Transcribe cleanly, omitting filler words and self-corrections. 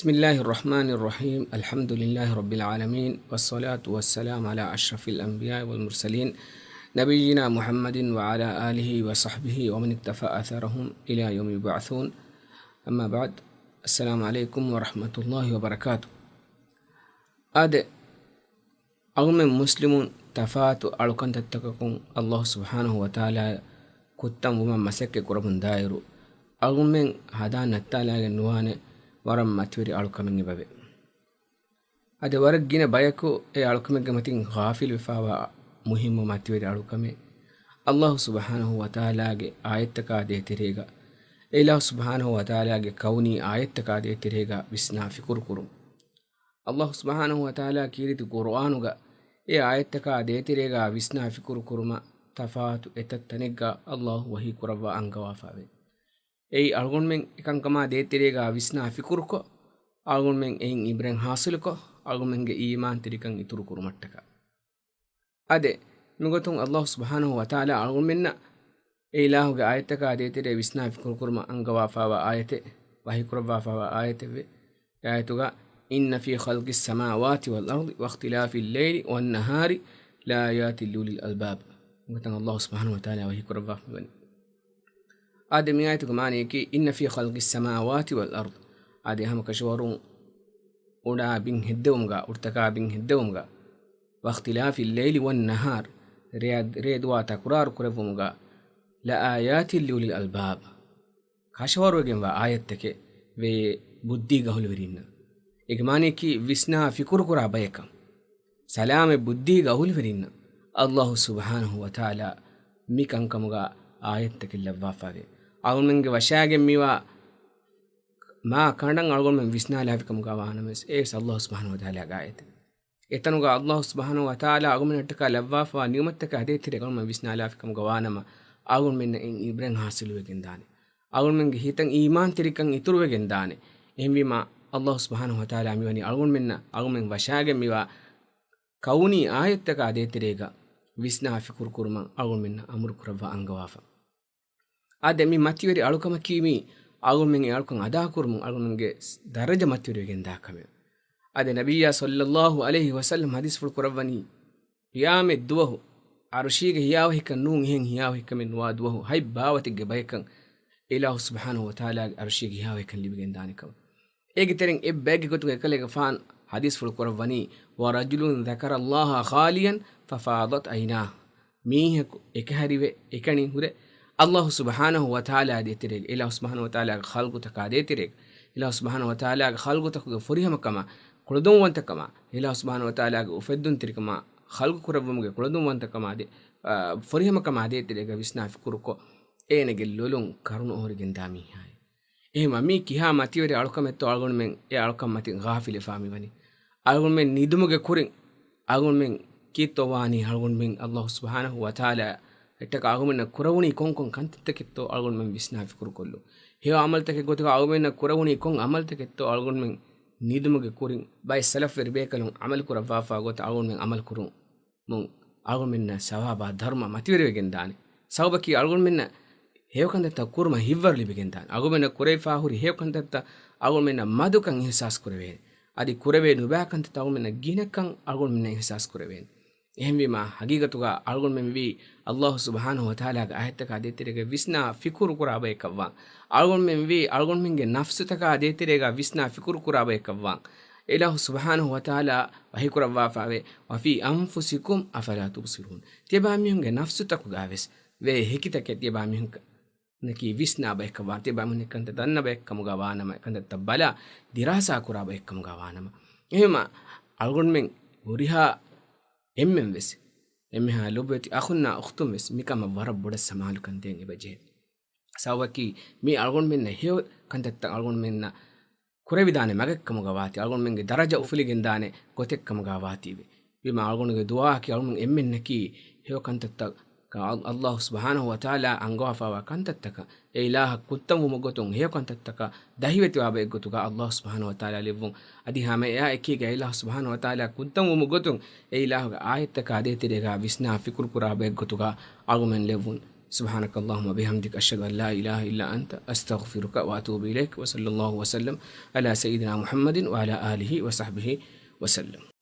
بسم الله الرحمن الرحيم الحمد لله رب العالمين والصلاة والسلام على أشرف الأنبياء والمرسلين نبينا محمد وعلى آله وصحبه ومن اكتفى أثرهم إلى يوم يبعثون أما بعد السلام عليكم ورحمة الله وبركاته أد أغم مسلمون تفات ألقن تتككم الله سبحانه وتعالى كتم وما مسك قربن دائرو أغم هذا نتالا نوانه ವರಂ ಮತ್ವಿರಿ ಆಳುಕಮೆಂಗೆ ಬವೆ ಅದೆ ವರಗ್ಗಿನ ಬಯಕು ಎ ಆಳುಕಮೆಂಗೆ ಮತಿನ್ ಗಾಫಿಲ್ ವಿಫಾವ ಮುಹಿಮ್ಮು ಮತ್ವಿರಿ ಆಳುಕಮೆ ಅಲ್ಲಾಹು ಸುಬ್ಹಾನಹು ವ ತಆಲಾಗೆ ಆಯತ್ತಕ ದೇತಿರೇಗ ಇಲಾಹು ಸುಬ್ಹಾನಹು ವ ತಆಲಾಗೆ ಕೌನಿ ಆಯತ್ತಕ ದೇತಿರೇಗ ವಿಸ್ನಾ ಫಿಕುರ್ ಕುರು ಅಲ್ಲಾಹು ಸುಬ್ಹಾನಹು ವ ತಆಲಾ ಕೀರಿತು ಕುರ್ಆನುಗ ಎ ಆಯತ್ತಕ ದೇತಿರೇಗ ವಿಸ್ನಾ ಫಿಕುರ್ ಕುರುಮ ತಫಾತು ಎತತ್ತನೆಗ್ಗ ಅಲ್ಲಾಹು ವಹಿ ಕುರವ ಅಂಗವಾಫಾವೆ ei algon men ikan kama detirega visna fikurko algon men ein ibren hasilko algon men ge iman tirikan ituru kurumattaka ade nugotun Allah subhanahu wa ta'ala algon menna ei ilahu ge ayataka detire visna fikur kurma angawa fawa ayate wahi kurwa fawa ayate ve ayatuga inna fi khalqis samawati wal ardi wa ikhtilafil layli wan nahari la ayatin lil albab nugotun Allah subhanahu wa ta'ala wahi kurwa fawa آدم يأتي كمان يكي إن في خلق السماوات والأرض آدم هم كشورون ودا بين هدومغا ارتكا بين هدومغا واختلاف الليل والنهار ريد واتا قرار كرفومغا لآيات لأولي الألباب كشورو جنبا آياتك في بدي غهول ورينا إجماني كي وسنا في كركرا بيكم سلام بدي غهول ورينا الله سبحانه وتعالى ميكان كمغا آياتك اللوافة algon men ge washage miwa ma kandang algon men visna lafikam gawana mes es Allah subhanahu wa ta'ala gaayet etanuga Allah subhanahu wa ta'ala algon men taka lavwafa niumattaka hade tire algon men visna lafikam gawana ma algon men in ibren hasilu wegen dane algon men ge hitan iman tirikan ituru wegen dane ehmi ma Allah subhanahu wa ta'ala miwani algon men washage miwa kauni ayattaka hade tirega visna fikur kurma algon men amur kurwa angawafa ade mi matiweri alukama kimi algon men alukam ada kurmun algon menge daraja matiweri gen dakame ade nabiyya sallallahu alaihi wasallam hadis ful kurawani qiyame duwahu arshige hiyaw hikan nun hen hiyaw hikamen wa duwahu hay bawati ge baykan ilahu subhanahu wa ta'ala arshige hiyaw hikan libigen danikam ege tereng e bege gotu ekalege fan hadis ful kurawani wa rajulun dhakara allaha khaliyan fafadat ayna mihe ekahariwe ekani hure Allah subhanahu wa ta'ala detireg ilah subhanahu wa ta'ala khalqu taka detireg ilah subhanahu wa ta'ala khalqu taka furihama kama kuludum wanta kama ilah subhanahu wa ta'ala ufeddun tirkama khalqu kurabumge kuludum wanta kama de furihama kama detireg visna fikurko enege lolun karunu horigen dami hay ehma mi kiha matiwere alukam etto algon men e alukam mati ghafile fami bani algon men nidumuge kurin algon men kitowani algon men Allah subhanahu wa ta'ala ettaka agumena kurawuni konkon kantiteketto algon men visna fikur kollu hewa amaltake gotika agumena kurawuni kon amalteketto algon men nidumuge kurin bay salaf verbekalon amal kurafa fa got algon men amal kurun mon algon menna sawaba dharma matiwere gen dane sawbaki algon menna hewkandetta kurma hivvar libigen dane agumena kurefa huri hewkandetta algon menna madukan ihsas kurave adi kurave nubakantetta algon menna ginakkan algon menna ihsas kurave ehmi ma hagigatuga algon men vi Allah subhanahu wa ta'ala ga ayattaka detirege visna fikur kuraba ekavwa algon men vi algon menge nafsutaka detirega visna fikur kuraba ekavwa ilahu subhanahu wa ta'ala wahi kuraba fawe wa fi anfusikum afala tubsirun tiba mihunge nafsutaku gaves ve hekitake tiba mihunka naki visna ba ekavwa tiba mun kanta danna ba ekkamu gawana ma kanta tabala dirasa kuraba ekkamu gawana ma ehma algon men uriha emmen wes emmeha lobeti akhunna ukhtum wes mikama warab boda samalu kanten ebaje sawaki mi algon menna hew kantatta algon menna kurevidane magakkamu gawati algon menge daraja ufuligen dane gotekkamu gawati be bima algon ge dua ki algon emmen neki hew kantatta Allah subhanahu wa ta'ala angafa wa kantattaka e ilaha kuttamu mogotun hew kantattaka dahiveti wabe gotuga Allah subhanahu wa ta'ala levun adi hame ya ekiga ilah subhanahu wa ta'ala kuttamu mogotun e ilahu ga ayattaka adetirega visna fikur kurabe gotuga argumen levun سبحانك اللهم وبحمدك أشهد أن لا إله إلا أنت أستغفرك وأتوب إليك وصلى الله وسلم على سيدنا محمد وعلى آله وصحبه وسلم.